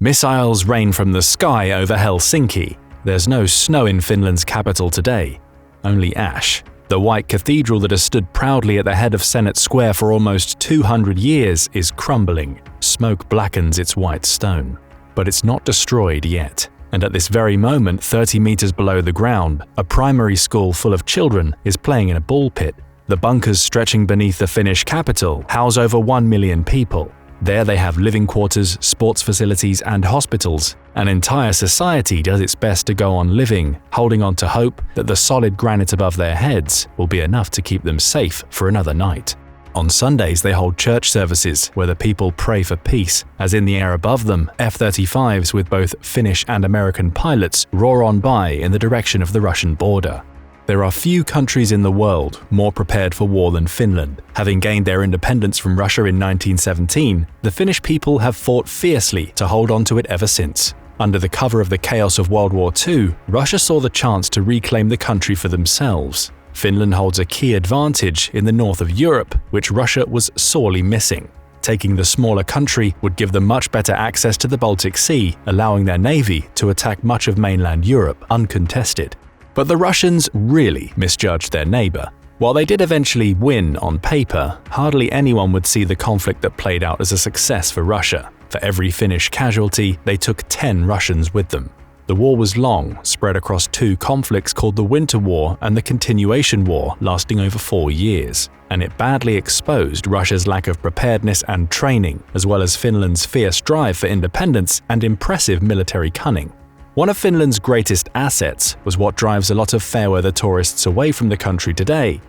Missiles rain from the sky over Helsinki. There's no snow in Finland's capital today, only ash. The white cathedral that has stood proudly at the head of Senate Square for almost 200 years is crumbling. Smoke blackens its white stone. But it's not destroyed yet. And at this very moment, 30 meters below the ground, a primary school full of children is playing in a ball pit. The bunkers stretching beneath the Finnish capital house over 1 million people. There they have living quarters, sports facilities, and hospitals. An entire society does its best to go on living, holding on to hope that the solid granite above their heads will be enough to keep them safe for another night. On Sundays, they hold church services where the people pray for peace, as in the air above them, F-35s with both Finnish and American pilots roar on by in the direction of the Russian border. There are few countries in the world more prepared for war than Finland. Having gained their independence from Russia in 1917, the Finnish people have fought fiercely to hold on to it ever since. Under the cover of the chaos of World War II, Russia saw the chance to reclaim the country for themselves. Finland holds a key advantage in the north of Europe, which Russia was sorely missing. Taking the smaller country would give them much better access to the Baltic Sea, allowing their navy to attack much of mainland Europe uncontested. But the Russians really misjudged their neighbor. While they did eventually win on paper, hardly anyone would see the conflict that played out as a success for Russia. For every Finnish casualty, they took 10 Russians with them. The war was long, spread across 2 conflicts called the Winter War and the Continuation War, lasting over 4 years. And it badly exposed Russia's lack of preparedness and training, as well as Finland's fierce drive for independence and impressive military cunning. One of Finland's greatest assets was what drives a lot of fair-weather tourists away from the country today: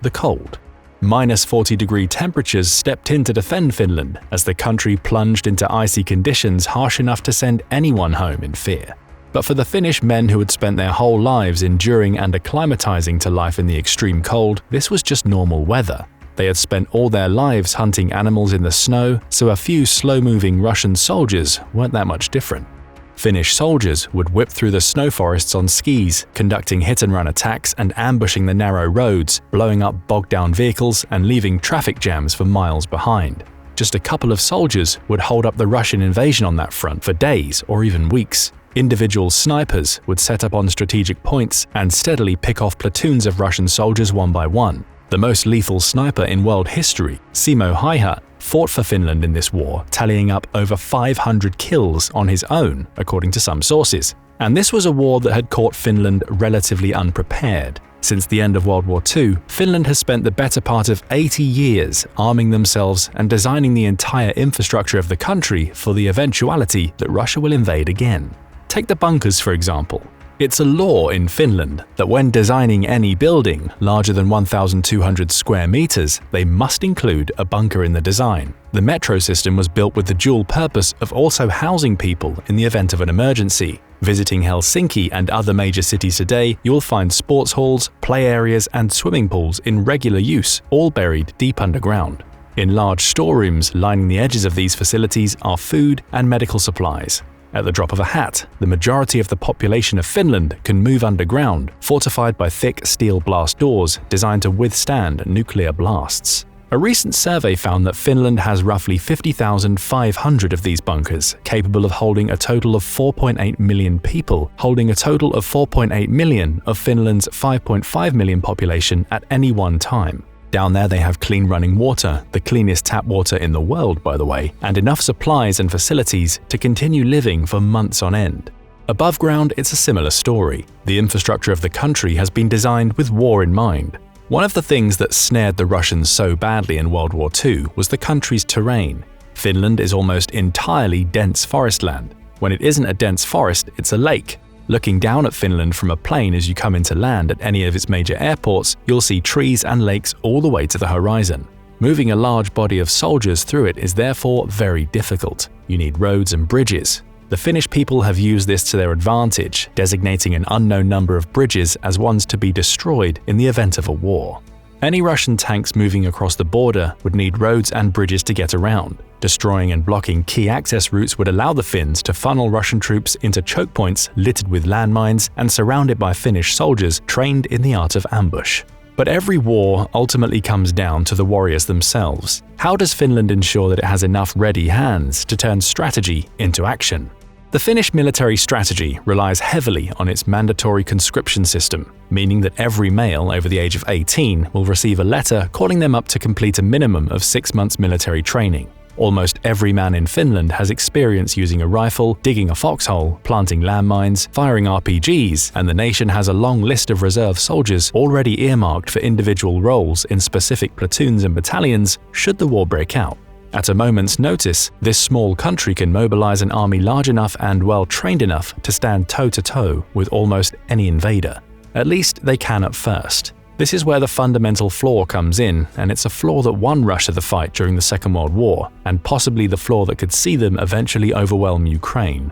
the cold. -40-degree temperatures stepped in to defend Finland as the country plunged into icy conditions harsh enough to send anyone home in fear. But for the Finnish men who had spent their whole lives enduring and acclimatizing to life in the extreme cold, this was just normal weather. They had spent all their lives hunting animals in the snow, so a few slow-moving Russian soldiers weren't that much different. Finnish soldiers would whip through the snow forests on skis, conducting hit-and-run attacks and ambushing the narrow roads, blowing up bogged-down vehicles and leaving traffic jams for miles behind. Just a couple of soldiers would hold up the Russian invasion on that front for days or even weeks. Individual snipers would set up on strategic points and steadily pick off platoons of Russian soldiers one by one. The most lethal sniper in world history, Simo Häyhä, fought for Finland in this war, tallying up over 500 kills on his own, according to some sources. And this was a war that had caught Finland relatively unprepared. Since the end of World War II, Finland has spent the better part of 80 years arming themselves and designing the entire infrastructure of the country for the eventuality that Russia will invade again. Take the bunkers, for example. It's a law in Finland that when designing any building larger than 1,200 square meters, they must include a bunker in the design. The metro system was built with the dual purpose of also housing people in the event of an emergency. Visiting Helsinki and other major cities today, you'll find sports halls, play areas, and swimming pools in regular use, all buried deep underground. In large storerooms lining the edges of these facilities are food and medical supplies. At the drop of a hat, the majority of the population of Finland can move underground, fortified by thick steel blast doors designed to withstand nuclear blasts. A recent survey found that Finland has roughly 50,500 of these bunkers, capable of holding a total of 4.8 million people, holding a total of 4.8 million of Finland's 5.5 million population at any one time. Down there they have clean running water, the cleanest tap water in the world, by the way, and enough supplies and facilities to continue living for months on end. Above ground, it's a similar story. The infrastructure of the country has been designed with war in mind. One of the things that snared the Russians so badly in World War II was the country's terrain. Finland is almost entirely dense forest land. When it isn't a dense forest, it's a lake. Looking down at Finland from a plane as you come into land at any of its major airports, you'll see trees and lakes all the way to the horizon. Moving a large body of soldiers through it is therefore very difficult. You need roads and bridges. The Finnish people have used this to their advantage, designating an unknown number of bridges as ones to be destroyed in the event of a war. Any Russian tanks moving across the border would need roads and bridges to get around. Destroying and blocking key access routes would allow the Finns to funnel Russian troops into choke points littered with landmines and surrounded by Finnish soldiers trained in the art of ambush. But every war ultimately comes down to the warriors themselves. How does Finland ensure that it has enough ready hands to turn strategy into action? The Finnish military strategy relies heavily on its mandatory conscription system, meaning that every male over the age of 18 will receive a letter calling them up to complete a minimum of 6 months military training. Almost every man in Finland has experience using a rifle, digging a foxhole, planting landmines, firing RPGs, and the nation has a long list of reserve soldiers already earmarked for individual roles in specific platoons and battalions should the war break out. At a moment's notice, this small country can mobilize an army large enough and well-trained enough to stand toe-to-toe with almost any invader. At least they can at first. This is where the fundamental flaw comes in, and it's a flaw that won Russia the fight during the Second World War, and possibly the flaw that could see them eventually overwhelm Ukraine.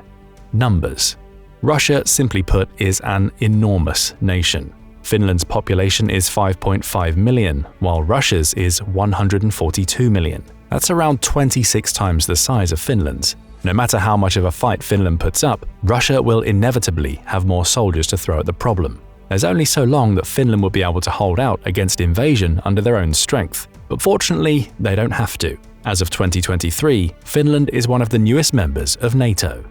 Numbers. Russia, simply put, is an enormous nation. Finland's population is 5.5 million, while Russia's is 142 million. That's around 26 times the size of Finland's. No matter how much of a fight Finland puts up, Russia will inevitably have more soldiers to throw at the problem. There's only so long that Finland will be able to hold out against invasion under their own strength, but fortunately, they don't have to. As of 2023, Finland is one of the newest members of NATO.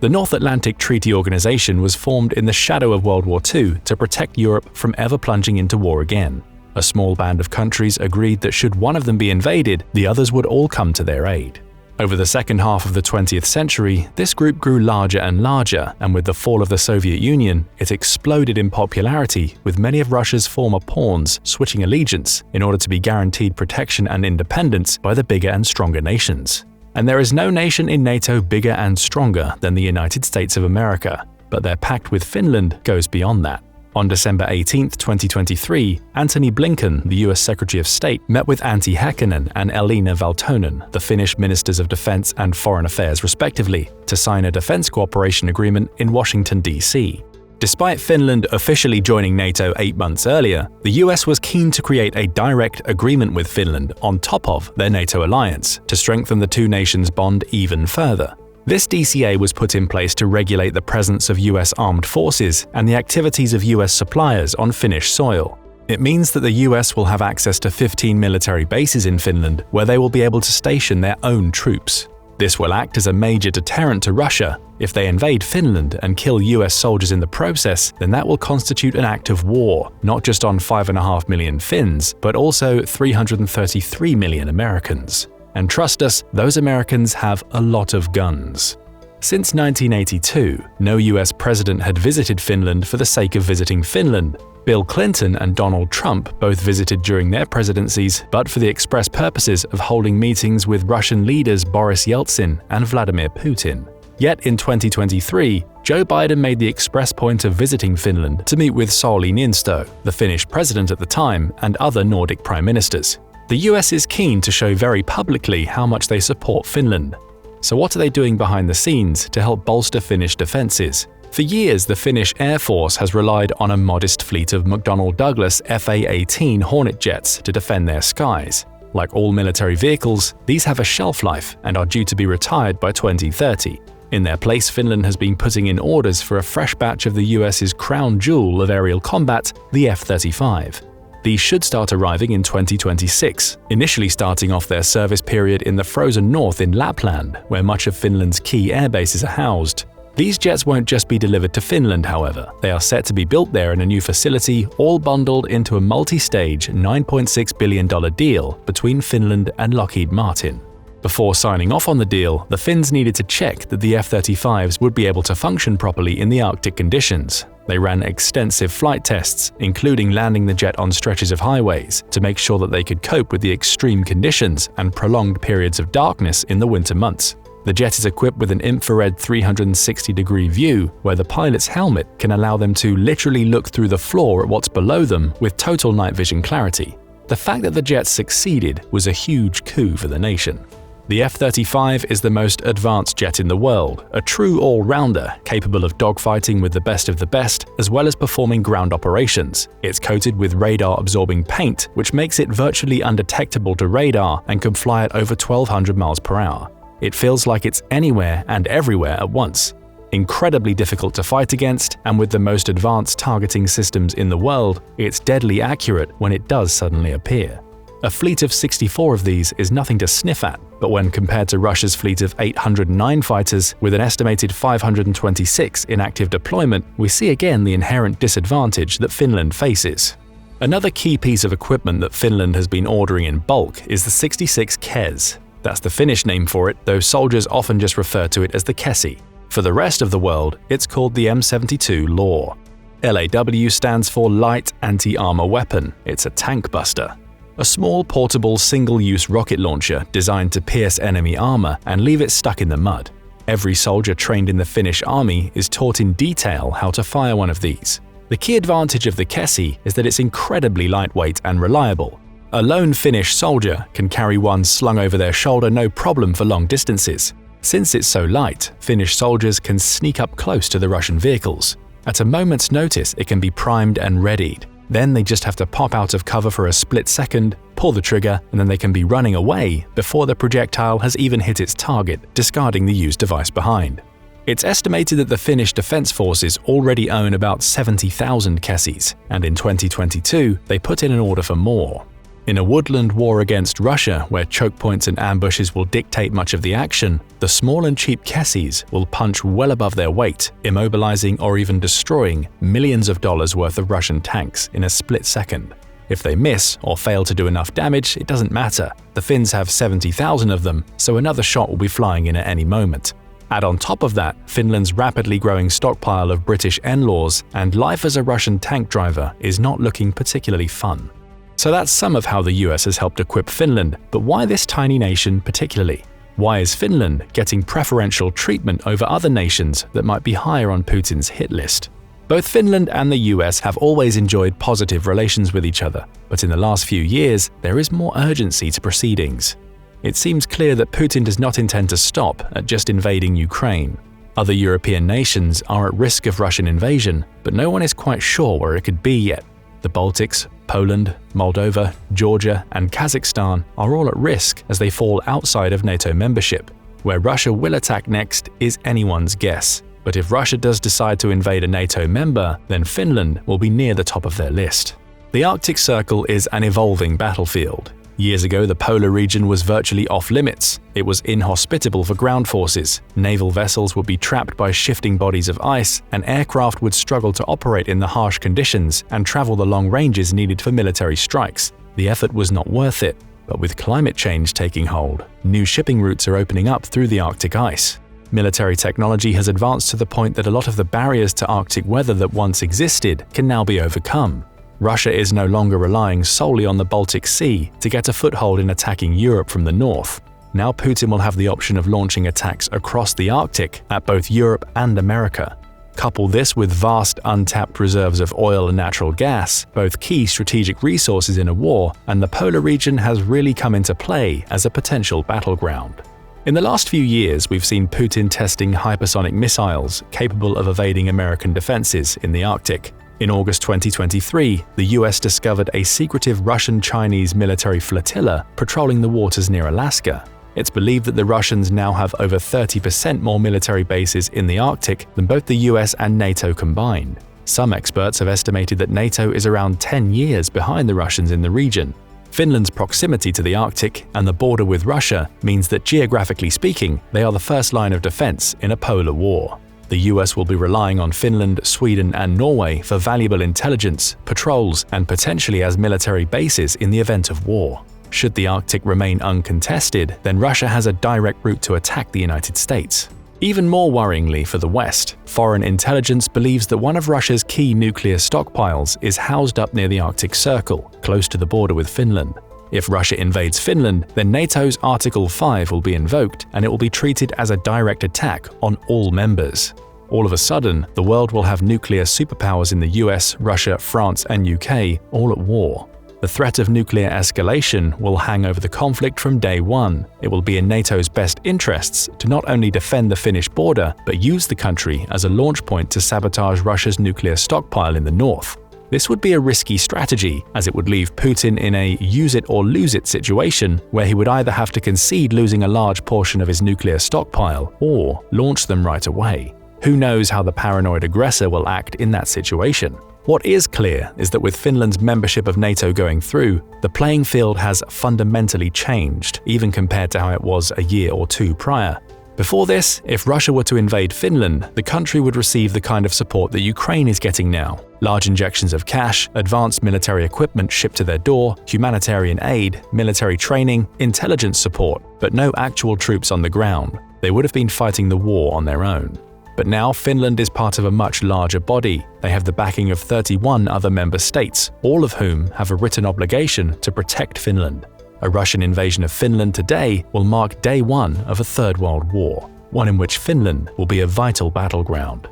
The North Atlantic Treaty Organization was formed in the shadow of World War II to protect Europe from ever plunging into war again. A small band of countries agreed that should one of them be invaded, the others would all come to their aid. Over the second half of the 20th century, this group grew larger and larger, and with the fall of the Soviet Union, it exploded in popularity, with many of Russia's former pawns switching allegiance in order to be guaranteed protection and independence by the bigger and stronger nations. And there is no nation in NATO bigger and stronger than the United States of America, but their pact with Finland goes beyond that. On December 18, 2023, Antony Blinken, the US Secretary of State, met with Antti Häkkänen and Elina Valtonen, the Finnish Ministers of Defense and Foreign Affairs respectively, to sign a defense cooperation agreement in Washington, D.C. Despite Finland officially joining NATO 8 months earlier, the US was keen to create a direct agreement with Finland on top of their NATO alliance to strengthen the two nations' bond even further. This DCA was put in place to regulate the presence of US armed forces and the activities of US suppliers on Finnish soil. It means that the US will have access to 15 military bases in Finland where they will be able to station their own troops. This will act as a major deterrent to Russia. If they invade Finland and kill US soldiers in the process, then that will constitute an act of war, not just on 5.5 million Finns, but also 333 million Americans. And trust us, those Americans have a lot of guns. Since 1982, no US president had visited Finland for the sake of visiting Finland. Bill Clinton and Donald Trump both visited during their presidencies, but for the express purposes of holding meetings with Russian leaders Boris Yeltsin and Vladimir Putin. Yet in 2023, Joe Biden made the express point of visiting Finland to meet with Sauli Niinistö, the Finnish president at the time, and other Nordic prime ministers. The US is keen to show very publicly how much they support Finland. So what are they doing behind the scenes to help bolster Finnish defenses? For years, the Finnish Air Force has relied on a modest fleet of McDonnell Douglas FA-18 Hornet jets to defend their skies. Like all military vehicles, these have a shelf life and are due to be retired by 2030. In their place, Finland has been putting in orders for a fresh batch of the US's crown jewel of aerial combat, the F-35. These should start arriving in 2026, initially starting off their service period in the frozen north in Lapland, where much of Finland's key air bases are housed. These jets won't just be delivered to Finland, however. They are set to be built there in a new facility, all bundled into a multi-stage $9.6 billion deal between Finland and Lockheed Martin. Before signing off on the deal, the Finns needed to check that the F-35s would be able to function properly in the Arctic conditions. They ran extensive flight tests, including landing the jet on stretches of highways, to make sure that they could cope with the extreme conditions and prolonged periods of darkness in the winter months. The jet is equipped with an infrared 360-degree view, where the pilot's helmet can allow them to literally look through the floor at what's below them with total night vision clarity. The fact that the jet succeeded was a huge coup for the nation. The F-35 is the most advanced jet in the world, a true all-rounder capable of dogfighting with the best of the best, as well as performing ground operations. It's coated with radar-absorbing paint, which makes it virtually undetectable to radar and can fly at over 1,200 miles per hour. It feels like it's anywhere and everywhere at once. Incredibly difficult to fight against, and with the most advanced targeting systems in the world, it's deadly accurate when it does suddenly appear. A fleet of 64 of these is nothing to sniff at. But when compared to Russia's fleet of 809 fighters with an estimated 526 in active deployment, we see again the inherent disadvantage that Finland faces. Another key piece of equipment that Finland has been ordering in bulk is the 66 KES. That's the Finnish name for it, though soldiers often just refer to it as the Kesi. For the rest of the world, it's called the M72 LAW. LAW stands for Light Anti-Armor Weapon. It's a tank buster. A small, portable, single-use rocket launcher designed to pierce enemy armor and leave it stuck in the mud. Every soldier trained in the Finnish army is taught in detail how to fire one of these. The key advantage of the Kesi is that it's incredibly lightweight and reliable. A lone Finnish soldier can carry one slung over their shoulder no problem for long distances. Since it's so light, Finnish soldiers can sneak up close to the Russian vehicles. At a moment's notice, it can be primed and readied. Then they just have to pop out of cover for a split second, pull the trigger, and then they can be running away before the projectile has even hit its target, discarding the used device behind. It's estimated that the Finnish Defence Forces already own about 70,000 Kesis, and in 2022, they put in an order for more. In a woodland war against Russia, where choke points and ambushes will dictate much of the action, the small and cheap Kesis will punch well above their weight, immobilizing or even destroying millions of dollars worth of Russian tanks in a split second. If they miss or fail to do enough damage, it doesn't matter. The Finns have 70,000 of them, so another shot will be flying in at any moment. Add on top of that Finland's rapidly growing stockpile of British NLAWs, and life as a Russian tank driver is not looking particularly fun. So that's some of how the US has helped equip Finland, but why this tiny nation particularly? Why is Finland getting preferential treatment over other nations that might be higher on Putin's hit list? Both Finland and the US have always enjoyed positive relations with each other, but in the last few years, there is more urgency to proceedings. It seems clear that Putin does not intend to stop at just invading Ukraine. Other European nations are at risk of Russian invasion, but no one is quite sure where it could be yet. The Baltics, Poland, Moldova, Georgia, and Kazakhstan are all at risk as they fall outside of NATO membership. Where Russia will attack next is anyone's guess. But if Russia does decide to invade a NATO member, then Finland will be near the top of their list. The Arctic Circle is an evolving battlefield. Years ago, the polar region was virtually off-limits. It was inhospitable for ground forces. Naval vessels would be trapped by shifting bodies of ice, and aircraft would struggle to operate in the harsh conditions and travel the long ranges needed for military strikes. The effort was not worth it. But with climate change taking hold, new shipping routes are opening up through the Arctic ice. Military technology has advanced to the point that a lot of the barriers to Arctic weather that once existed can now be overcome. Russia is no longer relying solely on the Baltic Sea to get a foothold in attacking Europe from the north. Now Putin will have the option of launching attacks across the Arctic at both Europe and America. Couple this with vast untapped reserves of oil and natural gas, both key strategic resources in a war, and the polar region has really come into play as a potential battleground. In the last few years, we've seen Putin testing hypersonic missiles capable of evading American defenses in the Arctic. In August 2023, the US discovered a secretive Russian-Chinese military flotilla patrolling the waters near Alaska. It's believed that the Russians now have over 30% more military bases in the Arctic than both the US and NATO combined. Some experts have estimated that NATO is around 10 years behind the Russians in the region. Finland's proximity to the Arctic and the border with Russia means that, geographically speaking, they are the first line of defense in a polar war. The US will be relying on Finland, Sweden, and Norway for valuable intelligence, patrols, and potentially as military bases in the event of war. Should the Arctic remain uncontested, then Russia has a direct route to attack the United States. Even more worryingly for the West, foreign intelligence believes that one of Russia's key nuclear stockpiles is housed up near the Arctic Circle, close to the border with Finland. If Russia invades Finland, then NATO's Article 5 will be invoked, and it will be treated as a direct attack on all members. All of a sudden, the world will have nuclear superpowers in the US, Russia, France, and UK all at war. The threat of nuclear escalation will hang over the conflict from day one. It will be in NATO's best interests to not only defend the Finnish border, but use the country as a launch point to sabotage Russia's nuclear stockpile in the north. This would be a risky strategy, as it would leave Putin in a use-it-or-lose-it situation where he would either have to concede losing a large portion of his nuclear stockpile or launch them right away. Who knows how the paranoid aggressor will act in that situation? What is clear is that with Finland's membership of NATO going through, the playing field has fundamentally changed, even compared to how it was a year or two prior. Before this, if Russia were to invade Finland, the country would receive the kind of support that Ukraine is getting now. Large injections of cash, advanced military equipment shipped to their door, humanitarian aid, military training, intelligence support, but no actual troops on the ground. They would have been fighting the war on their own. But now Finland is part of a much larger body. They have the backing of 31 other member states, all of whom have a written obligation to protect Finland. A Russian invasion of Finland today will mark day one of a Third World War, one in which Finland will be a vital battleground.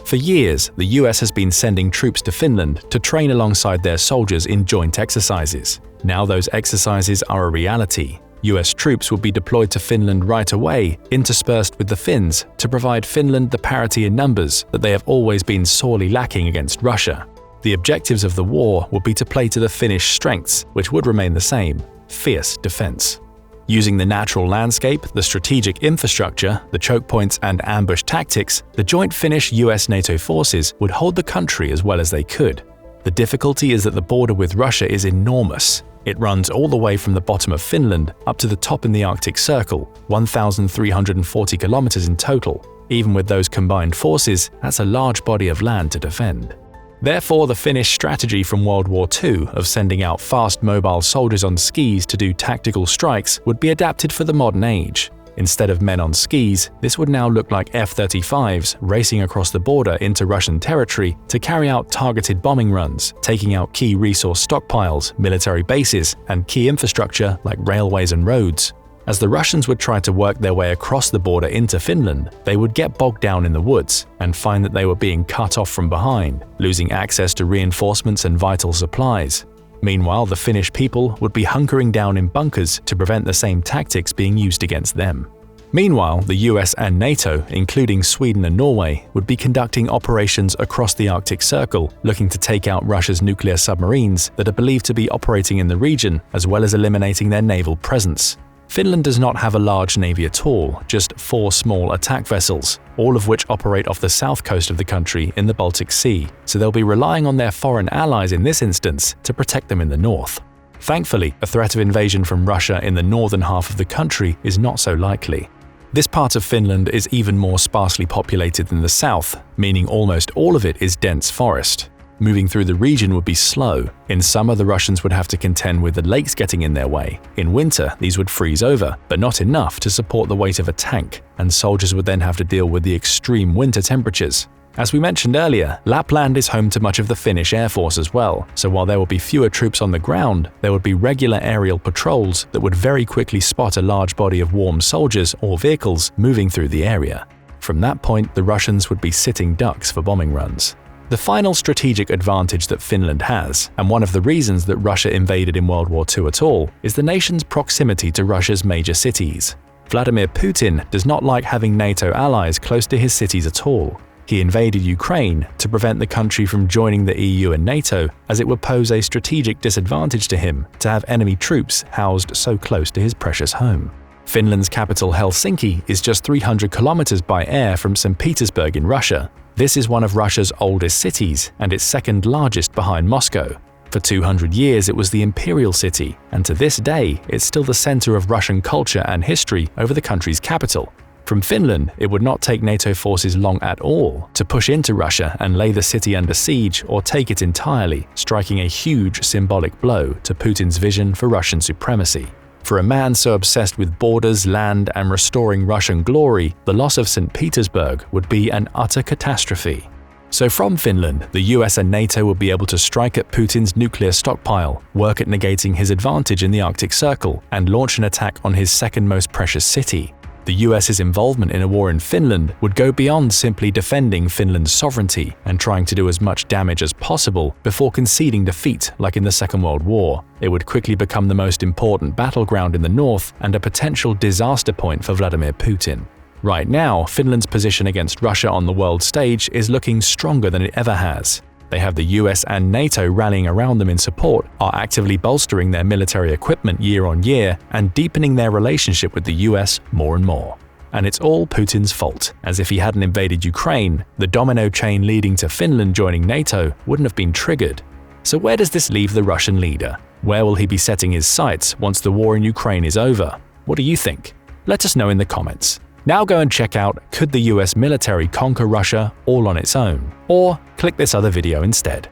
For years, the US has been sending troops to Finland to train alongside their soldiers in joint exercises. Now those exercises are a reality. US troops will be deployed to Finland right away, interspersed with the Finns, to provide Finland the parity in numbers that they have always been sorely lacking against Russia. The objectives of the war will be to play to the Finnish strengths, which would remain the same: fierce defense. Using the natural landscape, the strategic infrastructure, the choke points and ambush tactics, the joint Finnish-US NATO forces would hold the country as well as they could. The difficulty is that the border with Russia is enormous. It runs all the way from the bottom of Finland up to the top in the Arctic Circle, 1,340 kilometers in total. Even with those combined forces, that's a large body of land to defend. Therefore, the Finnish strategy from World War II of sending out fast mobile soldiers on skis to do tactical strikes would be adapted for the modern age. Instead of men on skis, this would now look like F-35s racing across the border into Russian territory to carry out targeted bombing runs, taking out key resource stockpiles, military bases, and key infrastructure like railways and roads. As the Russians would try to work their way across the border into Finland, they would get bogged down in the woods and find that they were being cut off from behind, losing access to reinforcements and vital supplies. Meanwhile, the Finnish people would be hunkering down in bunkers to prevent the same tactics being used against them. Meanwhile, the US and NATO, including Sweden and Norway, would be conducting operations across the Arctic Circle, looking to take out Russia's nuclear submarines that are believed to be operating in the region, as well as eliminating their naval presence. Finland does not have a large navy at all, just 4 small attack vessels, all of which operate off the south coast of the country in the Baltic Sea, so they'll be relying on their foreign allies in this instance to protect them in the north. Thankfully, a threat of invasion from Russia in the northern half of the country is not so likely. This part of Finland is even more sparsely populated than the south, meaning almost all of it is dense forest. Moving through the region would be slow. In summer, the Russians would have to contend with the lakes getting in their way. In winter, these would freeze over, but not enough to support the weight of a tank, and soldiers would then have to deal with the extreme winter temperatures. As we mentioned earlier, Lapland is home to much of the Finnish Air Force as well, so while there would be fewer troops on the ground, there would be regular aerial patrols that would very quickly spot a large body of warm soldiers or vehicles moving through the area. From that point, the Russians would be sitting ducks for bombing runs. The final strategic advantage that Finland has, and one of the reasons that Russia invaded in World War II at all, is the nation's proximity to Russia's major cities. Vladimir Putin does not like having NATO allies close to his cities at all. He invaded Ukraine to prevent the country from joining the EU and NATO, as it would pose a strategic disadvantage to him to have enemy troops housed so close to his precious home. Finland's capital Helsinki is just 300 kilometers by air from St. Petersburg in Russia. This is one of Russia's oldest cities and its second largest behind Moscow. For 200 years it was the imperial city, and to this day it's still the center of Russian culture and history over the country's capital. From Finland, it would not take NATO forces long at all to push into Russia and lay the city under siege or take it entirely, striking a huge symbolic blow to Putin's vision for Russian supremacy. For a man so obsessed with borders, land, and restoring Russian glory, the loss of St. Petersburg would be an utter catastrophe. So from Finland, the US and NATO would be able to strike at Putin's nuclear stockpile, work at negating his advantage in the Arctic Circle, and launch an attack on his second most precious city. The US's involvement in a war in Finland would go beyond simply defending Finland's sovereignty and trying to do as much damage as possible before conceding defeat like in the Second World War. It would quickly become the most important battleground in the north and a potential disaster point for Vladimir Putin. Right now, Finland's position against Russia on the world stage is looking stronger than it ever has. They have the US and NATO rallying around them in support, are actively bolstering their military equipment year on year, and deepening their relationship with the US more and more. And it's all Putin's fault, as if he hadn't invaded Ukraine, the domino chain leading to Finland joining NATO wouldn't have been triggered. So where does this leave the Russian leader? Where will he be setting his sights once the war in Ukraine is over? What do you think? Let us know in the comments. Now go and check out Could the US military conquer Russia all on its own? Or click this other video instead.